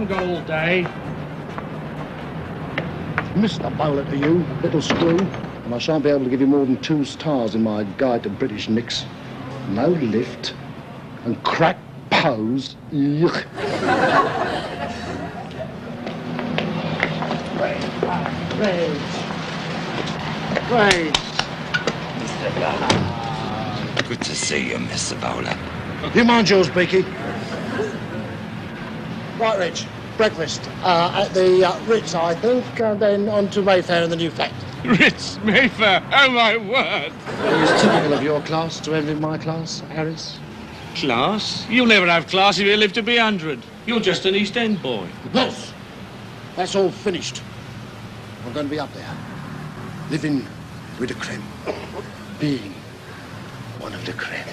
haven't got all day. Mr. Bowler to you, little screw, and I shan't be able to give you more than 2 stars in my guide to British nicks. No lift and crack pose. Yuck. Right. Mr. Bowler. Good to see you, Mr. Bowler. You mind yours, Beaky? Right, Rich. Breakfast at the Ritz, I think, and then on to Mayfair and the new flat. Ritz, Mayfair, oh my word. It was typical of your class to envy my class, Harris. Class? You'll never have class if you live to be 100. You're just an East End boy. Boss, that's all finished. I'm going to be up there, living with the creme, being one of the creme.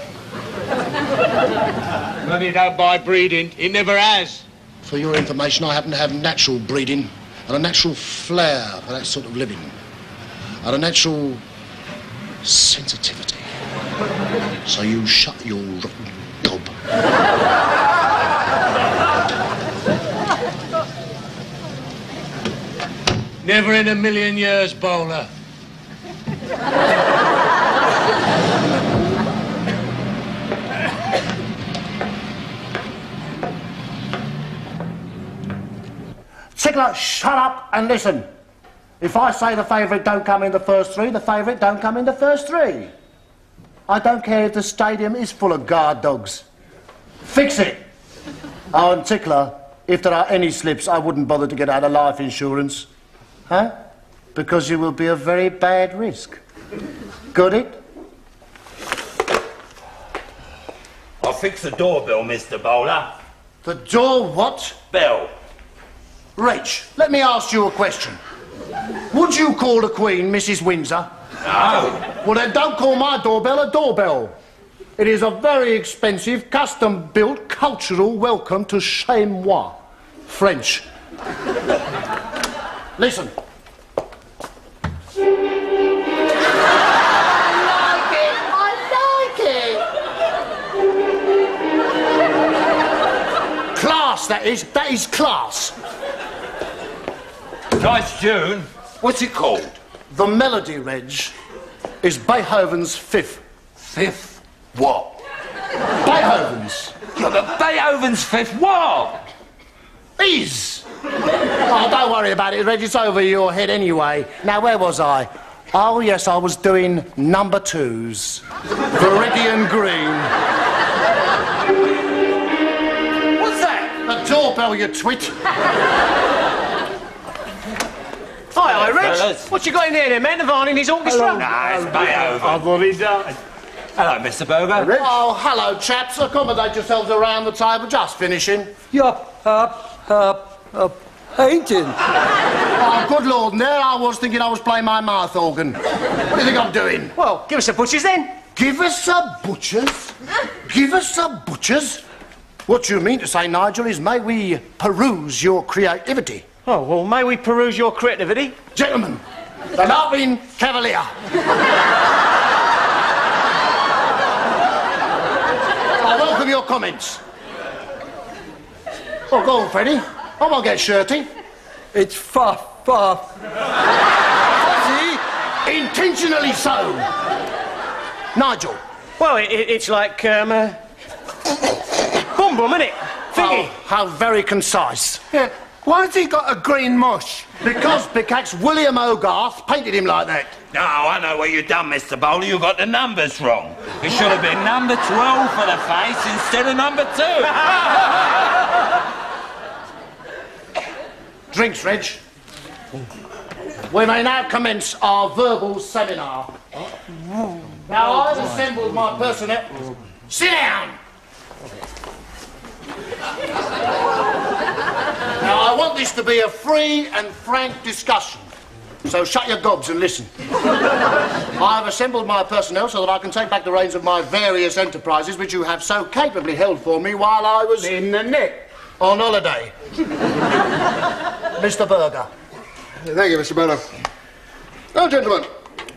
Money don't buy breeding. It never has. For your information, I happen to have natural breeding and a natural flair for that sort of living, and a natural sensitivity. So you shut your rotten gob. Never in a million years, Bowler. Tickler, shut up and listen. If I say the favourite don't come in the first 3, the favourite don't come in the first 3. I don't care if the stadium is full of guard dogs. Fix it. Oh, and Tickler, if there are any slips, I wouldn't bother to get out of life insurance. Huh? Because you will be a very bad risk. Got it? I'll fix the doorbell, Mr. Bowler. The door what? Bell. Rach, let me ask you a question. Would you call the Queen Mrs. Windsor? No. Well, then don't call my doorbell a doorbell. It is a very expensive, custom-built, cultural welcome to chez moi. French. Listen. I like it. Class, that is. That is class. Nice tune. What's it called? The melody, Reg, is Beethoven's Fifth. Fifth what? Beethoven's. Yeah, but Beethoven's Fifth what? Is. Oh, don't worry about it, Reg. It's over your head anyway. Now, where was I? Oh, yes, I was doing number 2s. Viridian Green. What's that? The doorbell, you twit. Hi, fellas. Rich. What you got in there, then, man? Nirvana in his orchestra? Nah, it's Beethoven. I've already died. Hello, Mr. Berger. Oh, hello, chaps. Accommodate yourselves around the table. Just finishing. You're painting. Oh, good Lord. And there I was thinking I was playing my mouth organ. What do you think I'm doing? Well, give us a butcher's then. Give us a butcher's? Give us a butcher's? What you mean to say, Nigel, is may we peruse your creativity? Oh, well, may we peruse your creativity? Gentlemen, the Laughing Cavalier. I welcome your comments. Oh, go on, Freddie. I won't get shirty. It's fuff. Intentionally so. Nigel. Well, it's like, boom, isn't it? Thingy. Oh, how very concise. Yeah. Why has he got a green mush? Because Pickaxe William Hogarth painted him like that. No, I know what you've done, Mr. Bowler. You got the numbers wrong. It should have been number 12 for the face instead of number 2. Drinks, Reg. We may now commence our verbal seminar. Now, I've assembled my personnel. Sit down! Now, I want this to be a free and frank discussion, so shut your gobs and listen. I have assembled my personnel so that I can take back the reins of my various enterprises which you have so capably held for me while I was In the neck. on holiday. Mr. Berger. Thank you, Mr. Bowler. Now, gentlemen,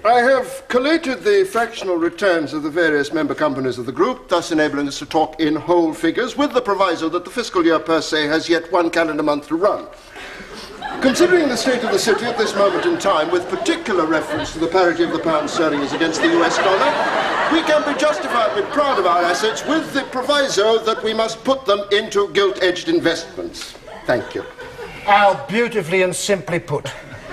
I have collated the fractional returns of the various member companies of the group, thus enabling us to talk in whole figures, with the proviso that the fiscal year per se has yet one calendar month to run. Considering the state of the city at this moment in time, with particular reference to the parity of the pound sterling as against the US dollar, we can be justifiably proud of our assets with the proviso that we must put them into gilt-edged investments. Thank you. How beautifully and simply put.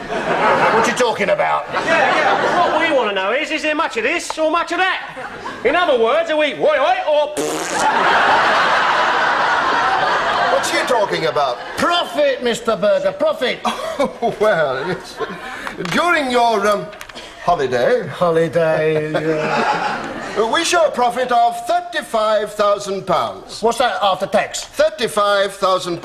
What you talking about? Yeah. What we want to know is there much of this or much of that? In other words, are we oi or... What's he talking about? Profit, Mr. Berger, profit. Oh, well, yes. During your holiday, we show a profit of £35,000. What's that after tax? £35,000.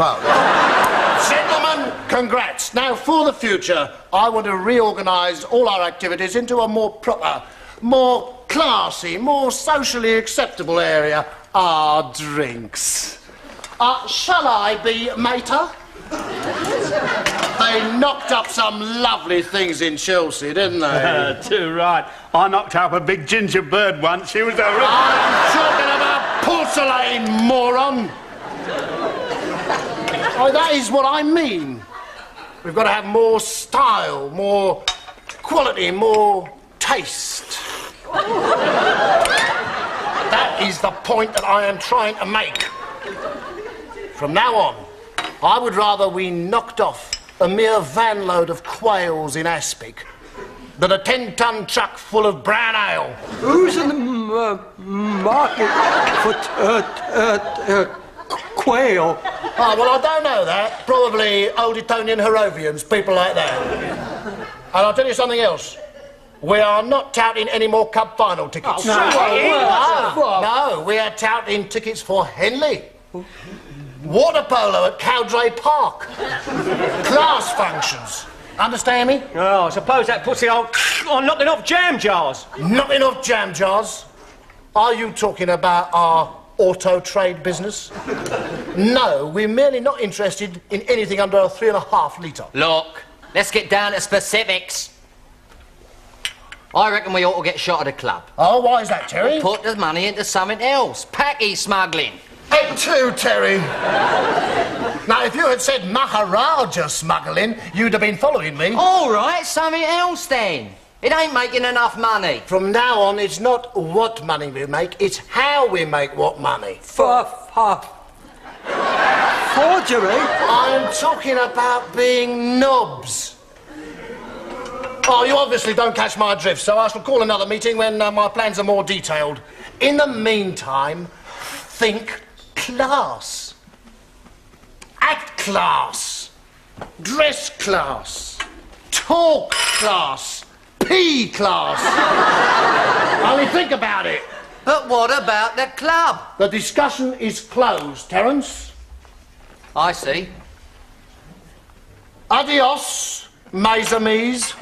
Gentlemen, congrats. Now, for the future, I want to reorganise all our activities into a more proper, more classy, more socially acceptable area. Our drinks. Shall I be mater? They knocked up some lovely things in Chelsea, didn't they? Too right. I knocked up a big ginger bird once. She was a... I'm talking about porcelain, moron. Oh, that is what I mean. We've got to have more style, more quality, more taste. That is the point that I am trying to make. From now on, I would rather we knocked off a mere van load of quails in Aspic than a 10-ton truck full of brown ale. Who's in the market for quail? Oh, well, I don't know that. Probably Old Etonian Harrovians, people like that. And I'll tell you something else. We are not touting any more Cup final tickets. No, we are touting tickets for Henley. Water polo at Cowdray Park. Class functions. Understand me? Oh, I suppose that puts it on knocking off jam jars. Knocking off jam jars? Are you talking about our auto trade business? No, we're merely not interested in anything under a 3.5 litre. Look, let's get down to specifics. I reckon we ought to get shot at a club. Oh, why is that, Terry? Put the money into something else. Packy smuggling. Head too, Terry. Now, if you had said Maharaja smuggling, you'd have been following me. All right, something else then. It ain't making enough money. From now on, it's not what money we make, it's how we make what money. Forgery? I'm talking about being knobs. Oh, you obviously don't catch my drift, so I shall call another meeting when my plans are more detailed. In the meantime, think class. Act class. Dress class. Talk class. P class. Only think about it. But what about the club? The discussion is closed, Terence. I see. Adios, mes amis.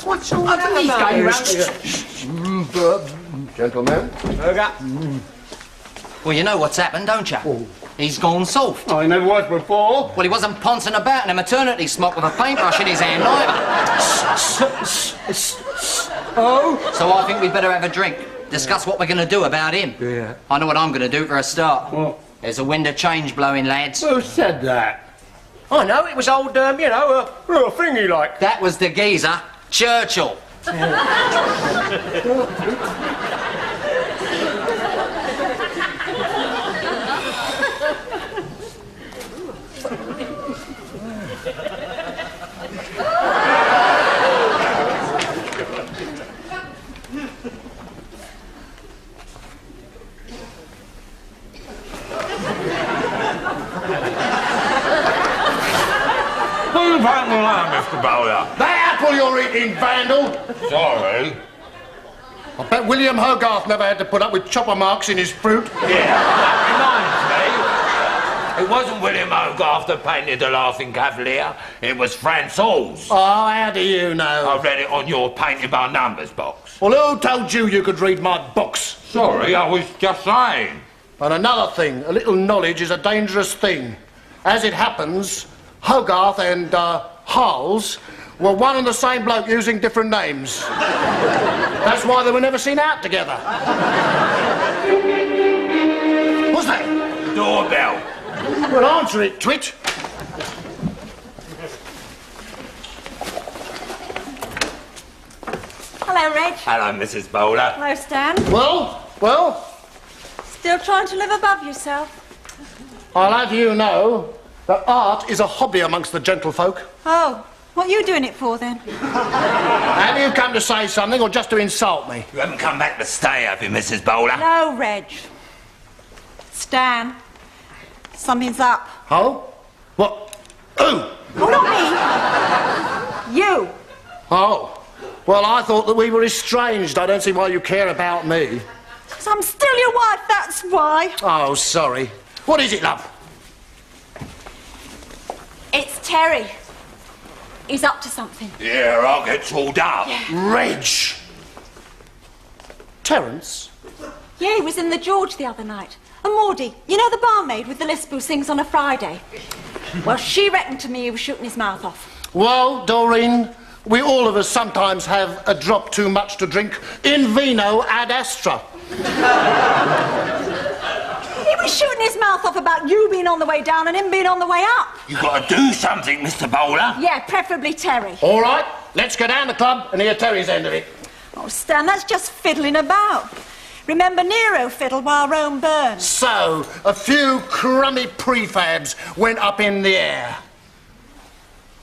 What's all that about? Gentlemen. Well, you know what's happened, don't you? He's gone soft. I never was before. Well, he wasn't pouncing about in a maternity smock with a paintbrush in his hand either. Oh? So I think we'd better have a drink. Discuss what we're going to do about him. Yeah. I know what I'm going to do for a start. What? There's a wind of change blowing, lads. Who said that? I know, it was old, a thingy like. That was the geezer, Churchill. Who's back the lamb, Mr. Bowler? That apple you're eating, vandal. Sorry. I bet William Hogarth never had to put up with chopper marks in his fruit. Yeah, that reminds me. It wasn't William Hogarth that painted the Laughing Cavalier. It was Francois. Oh, how do you know? I read it on your painted by numbers box. Well, who told you could read my books? Sorry, I was just saying. And another thing, a little knowledge is a dangerous thing. As it happens, Hogarth and Hulls were one and the same bloke using different names. That's why they were never seen out together. What's that? Doorbell. Well, answer it, Twit. Hello, Reg. Hello, Mrs. Bowler. Hello, Stan. Well, Still trying to live above yourself? I'll have you know that art is a hobby amongst the gentlefolk. Oh, what are you doing it for, then? Have you come to say something or just to insult me? You haven't come back to stay, have you, Mrs. Bowler? No, Reg. Stan, something's up. Oh? What? Who? Oh, not me. You. Oh. Well, I thought that we were estranged. I don't see why you care about me. So I'm still your wife, that's why. Oh, sorry. What is it, love? It's Terry. He's up to something. Yeah, I'll get tooled up. Reg! Terence? Yeah, he was in the George the other night. And Maudie, you know the barmaid with the lisp who sings on a Friday? Well, she reckoned to me he was shooting his mouth off. Well, Doreen, we all of us sometimes have a drop too much to drink. In vino ad astra. He was shooting his mouth off about you being on the way down and him being on the way up. You got to do something, Mr. Bowler. Yeah, preferably Terry. All right, let's go down the club and hear Terry's end of it. Oh, Stan, that's just fiddling about. Remember Nero fiddled while Rome burned? So, a few crummy prefabs went up in the air.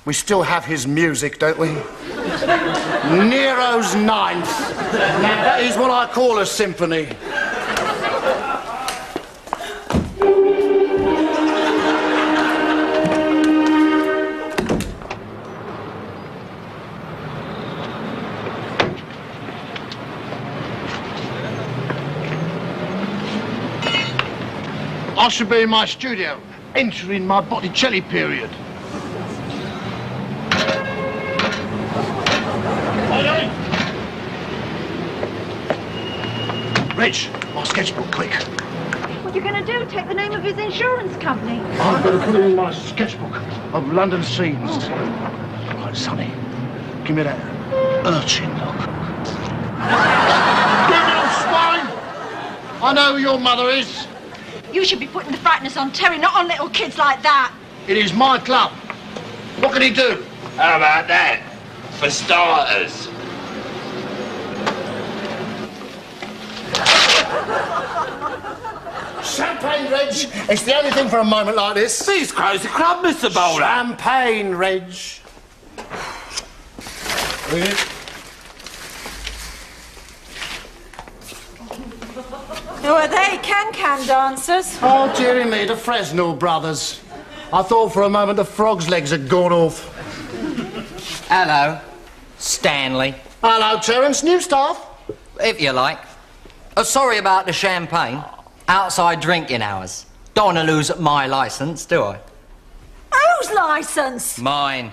We still have his music, don't we? Nero's Ninth. Now, that is what I call a symphony. I should be in my studio, entering my Botticelli period. Reg, my sketchbook, quick. What are you going to do? Take the name of his insurance company? I'm going to put it in my sketchbook of London scenes. Right, Sonny, give me that urchin look. You little swine! I know who your mother is. You should be putting the brightness on Terry, not on little kids like that. It is my club. What can he do? How about that? For starters. Champagne, Reg. It's the only thing for a moment like this. Please close the club, Mr. Bowler. Champagne, Reg. Who are they? Can-can dancers? Oh, dearie me, the Fresnel brothers. I thought for a moment the frog's legs had gone off. Hello, Stanley, Hello, Terence. New staff? if you like. Sorry about the champagne. Outside drinking hours. Don't want to lose my licence, do I? Whose licence? Mine.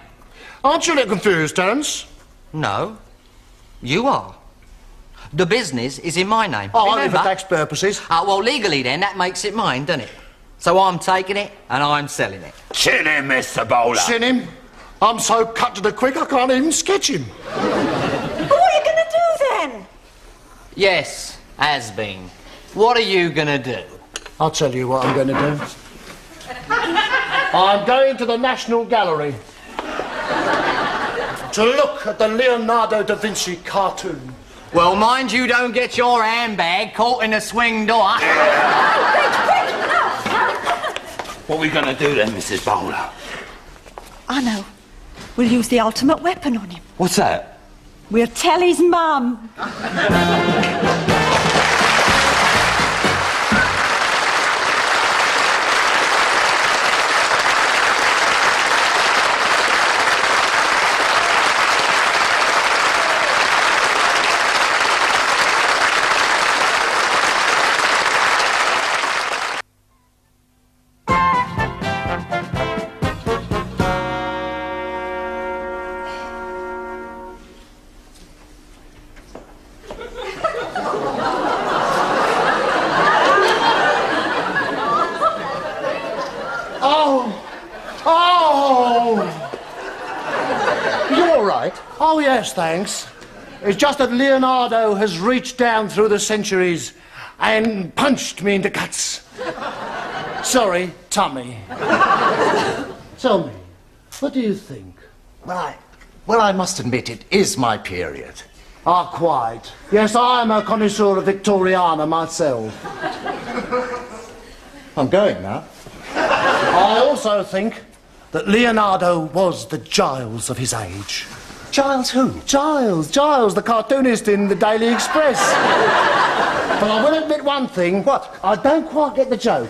Aren't you a little confused, Terence? No, you are. The business is in my name. Oh, only remember? for tax purposes. Well, legally then, that makes it mine, doesn't it? So I'm taking it and I'm selling it. Chill him, Mr. Bowler. Seen him? I'm so cut to the quick I can't even sketch him. What are you going to do then? Yes, has been. What are you gonna do? I'll tell you what I'm going to do. I'm going to the National Gallery to look at the Leonardo da Vinci cartoon. Well, mind you don't get your handbag caught in the swing door. What are we going to do then, Mrs. Bowler? I know. We'll use the ultimate weapon on him. What's that? We'll tell his mum. Oh! You all right? Oh, yes, thanks. It's just that Leonardo has reached down through the centuries and punched me into guts. Sorry, tummy. Tell me, what do you think? Well, I must admit it is my period. Ah, quite. Yes, I am a connoisseur of Victoriana myself. I'm going now. I also think that Leonardo was the Giles of his age. Giles who? Giles, the cartoonist in the Daily Express. But I will admit one thing. What? I don't quite get the joke.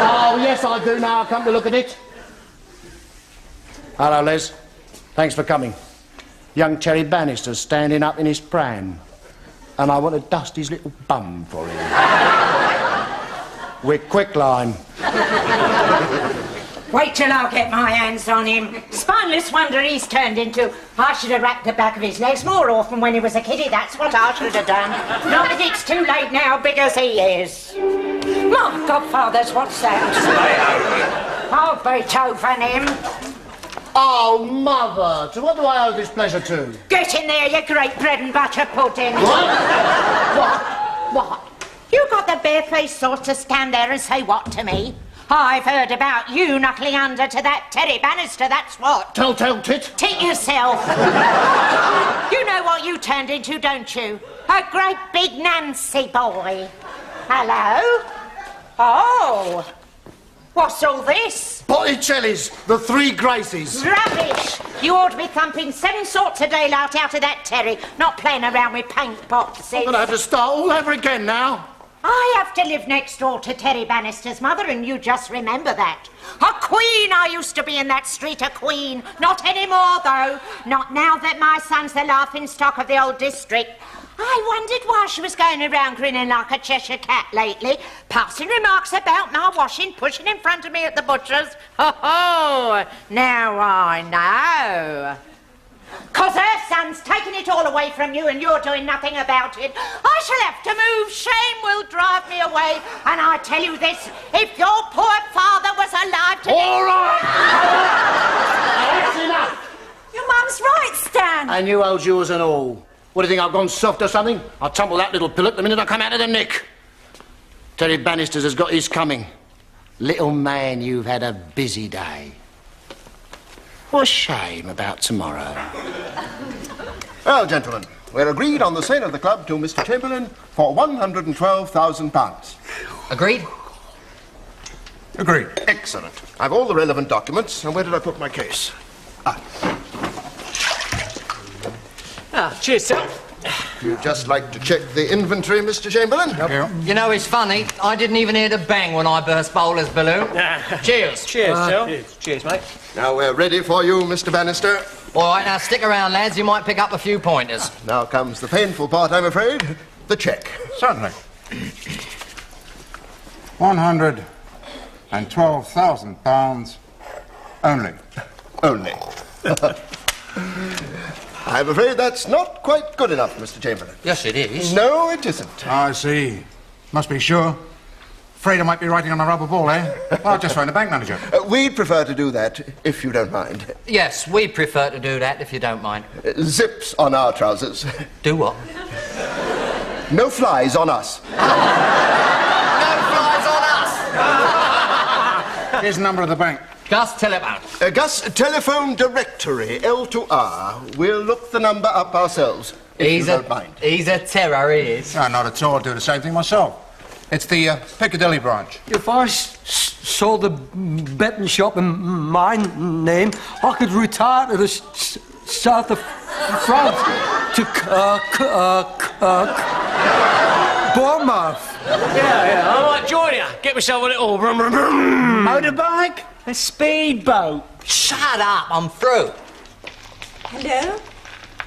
Oh, yes, I do now. I come to look at it. Hello, Les. Thanks for coming. Young Terry Bannister's standing up in his pram. And I want to dust his little bum for him. With quicklime. Wait till I get my hands on him. Spineless wonder he's turned into. I should have wrapped the back of his legs more often when he was a kiddie, that's what I should have done. Not that it's too late now, big as he is. My godfathers, what's that? I'll Beethoven him. Oh, Mother, to what do I owe this pleasure to? Get in there, you great bread and butter pudding. What? You got the barefaced sort to stand there and say what to me? I've heard about you knuckling under to that Terry Bannister, that's what. Tell tit. Tit yourself. You know what you turned into, don't you? A great big Nancy boy. Hello? Oh. What's all this? Botticelli's, the Three Graces. Rubbish! You ought to be thumping 7 sorts of daylight out of that Terry, not playing around with paint boxes. I'm going to have to start all over again now. I have to live next door to Terry Bannister's mother, and you just remember that. A queen I used to be in that street, a queen. Not anymore, though. Not now that my son's the laughingstock of the old district. I wondered why she was going around grinning like a Cheshire cat lately, passing remarks about my washing, pushing in front of me at the butcher's. Ho-ho! Now I know. 'Cause her son's taking it all away from you and you're doing nothing about it. I shall have to move. Shame will drive me away. And I tell you this, if your poor father was alive today... All right! That's enough! Your mum's right, Stan. And you old yours and all. What do you think, I've gone soft or something? I'll tumble that little pillock the minute I come out of the nick. Terry Bannister's has got his coming. Little man, you've had a busy day. What a shame about tomorrow. Well, gentlemen, we're agreed on the sale of the club to Mr. Chamberlain for £112,000. Agreed? Agreed. Excellent. I've all the relevant documents. And where did I put my case? Cheers, sir. You'd just like to check the inventory, Mr. Chamberlain? Yep. You know, it's funny. I didn't even hear the bang when I burst Bowler's balloon. Cheers. Cheers, sir. Cheers, mate. Now we're ready for you, Mr. Bannister. All right, now stick around, lads. You might pick up a few pointers. Now comes the painful part, I'm afraid. The cheque. Certainly. £112,000 only. Only. I'm afraid that's not quite good enough, Mr. Chamberlain. Yes, it is. No, it isn't. I see. Must be sure. Afraid I might be writing on a rubber ball, eh? I'll just phone the bank manager. We'd prefer to do that, if you don't mind. Yes, we prefer to do that, if you don't mind. Zips on our trousers. Do what? No flies on us. No flies on us! Here's the number of the bank. Gus, telephone. Gus, telephone directory, L2R. We'll look the number up ourselves, if you don't mind. He's a terror, he is. No, not at all. I'll do the same thing myself. It's the Piccadilly branch. If I sold the betting shop in my name, I could retire to the south of France, to Bournemouth. Yeah, I might join you. Get myself a little motorbike, a speedboat. Shut up, I'm through. Hello?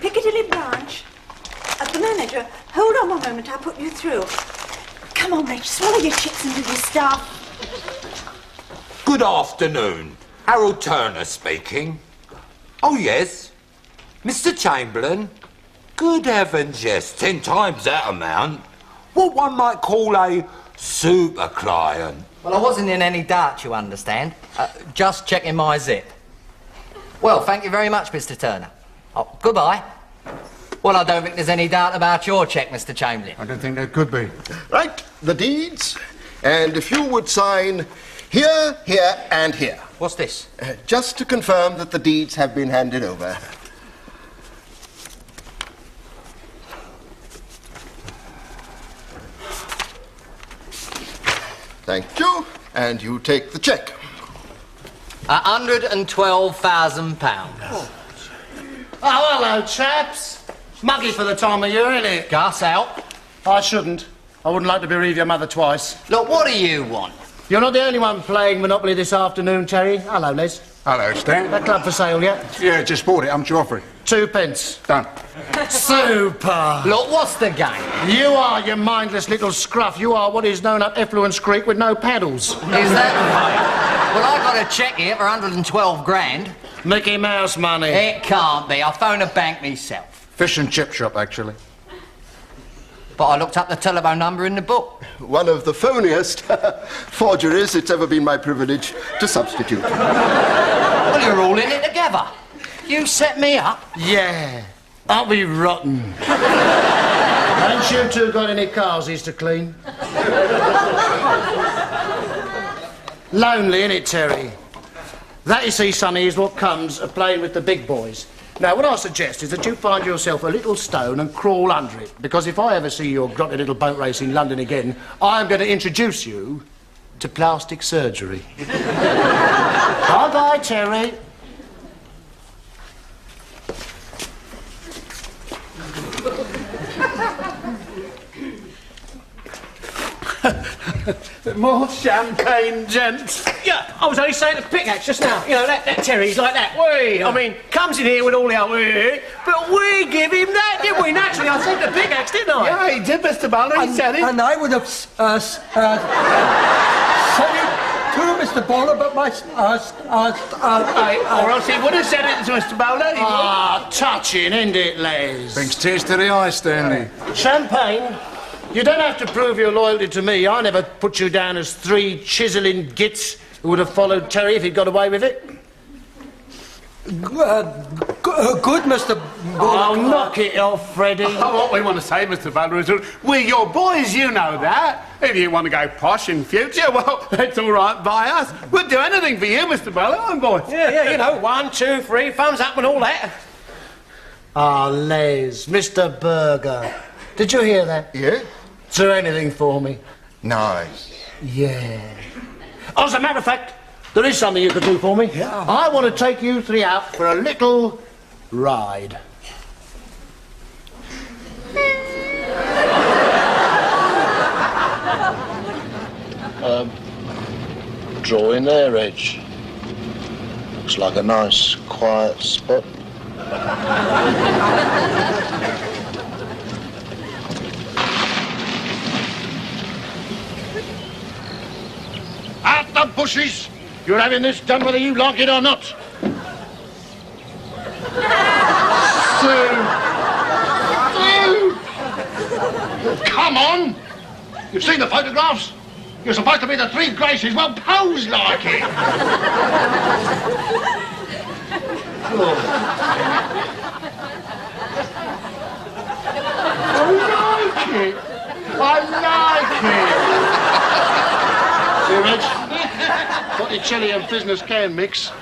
Piccadilly branch? The manager. Hold on one moment, I'll put you through. Come on, Rich, swallow your chips and do your stuff. Good afternoon. Harold Turner speaking. Oh, yes. Mr. Chamberlain? Good heavens, yes. 10 times that amount. What one might call a super client. Well, I wasn't in any doubt, you understand. Just checking my zip. Well, thank you very much, Mr. Turner. Oh, goodbye. Well, I don't think there's any doubt about your cheque, Mr. Chamberlain. I don't think there could be. Right, the deeds. And if you would sign here, here, and here. What's this? Just to confirm that the deeds have been handed over. Thank you. And you take the cheque. £112,000. Oh, hello, chaps. Muggy for the time of year, isn't it? Gus, out. I shouldn't. I wouldn't like to bereave your mother twice. Look, what do you want? You're not the only one playing Monopoly this afternoon, Terry. Hello, Les. Hello, Stan. That club for sale yet? Yeah, just bought it. I'm Joffrey. 2 pence. Done. Super. Look, what's the game? You are, you mindless little scruff. You are what is known up Effluence Creek with no paddles. Is that right? Well, I got a cheque here for 112 grand. Mickey Mouse money. It can't be. I'll phone a bank myself. Fish and chip shop, actually. But I looked up the telephone number in the book. One of the phoniest forgeries it's ever been my privilege to substitute. Well, you're all in it together. You set me up. Yeah. Aren't we rotten? Ain't you two got any cars to clean? Lonely, innit, Terry? That, you see, Sonny, is what comes of playing with the big boys. Now, what I suggest is that you find yourself a little stone and crawl under it, because if I ever see your grotty little boat race in London again, I'm going to introduce you to plastic surgery. Bye-bye, Terry. More champagne, gents. Yeah, I was only saying to Pickaxe just now. You know, that Terry's like that. I mean, comes in here with all the old... But we give him that, didn't we? Naturally, I said to Pickaxe, didn't I? Yeah, he did, Mr. Bowler. He said it. And I would have said it to Mr. Bowler, but my... Or else he would have said it to Mr. Bowler. Ah, touching, isn't it, Les? Brings tears to the eyes, Stanley. Champagne? You don't have to prove your loyalty to me. I never put you down as 3 chiselling gits who would have followed Terry if he'd got away with it. Good, Mr. Bowler. Oh, knock it off, Freddie. Oh, what we want to say, Mr. Bowler, is we're your boys, you know that. If you want to go posh in future, well, that's all right by us. We'll do anything for you, Mr. Bowler, won't boys? Yeah, you know, 1, 2, 3, thumbs up and all that. Ah, Les, Mr. Burger. Did you hear that? Yeah? Do anything for me. Nice. Yeah. Oh, as a matter of fact, there is something you could do for me. Yeah. I want to take you 3 out for a little ride. Draw in there, Edge. Looks like a nice, quiet spot. Out the bushes! You're having this done whether you like it or not. Sue! Come on! You've seen the photographs? You're supposed to be the 3 Graces. Well, pose like it! I like it! I like it! See, Reg? Got your chili and business can mix.